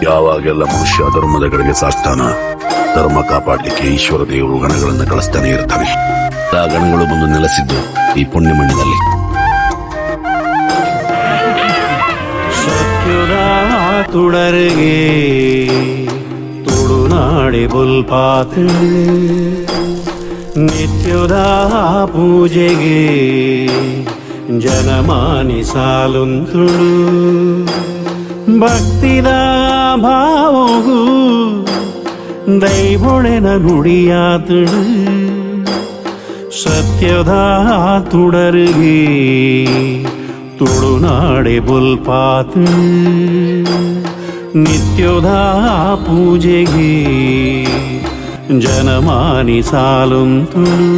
ಯಾವಾಗೆಲ್ಲ ಮನುಷ್ಯ ಧರ್ಮದ ಕಡೆಗೆ ಸಾಗ್ತಾನ, ಧರ್ಮ ಕಾಪಾಡಲಿಕ್ಕೆ ಈಶ್ವರ ದೇವರು ಗಣಗಳನ್ನು ಕಳಿಸ್ತಾನೆ ಇರ್ತಾನೆ. ಆ ಗಣಗಳು ಬಂದು ನೆಲೆಸಿದ್ದು ಈ ಪುಣ್ಯ ಮಣ್ಣಿನಲ್ಲಿ. ಸತ್ಯದ ತುಡರಿಗೆ ತುಳುನಾಡಿ ಬುಲ್ಪಾತ್, ನಿತ್ಯದ ಪೂಜೆಗೆ ಜನಮಾನಿ ಸಾಲುಂತುಳು, ಭಕ್ತಿದ ಭಾವಗೂ ದೈವೊಳೆನ ನುಡಿಯಾತಳು. ಸತ್ಯದ ತುಡರಿಗೆ ತುಳುನಾಡೆ ಬುಲ್ಪಾತ್, ನಿತ್ಯದ ಪೂಜೆಗೆ ಜನಮಾನಿ ಸಾಲುಂತುಳು.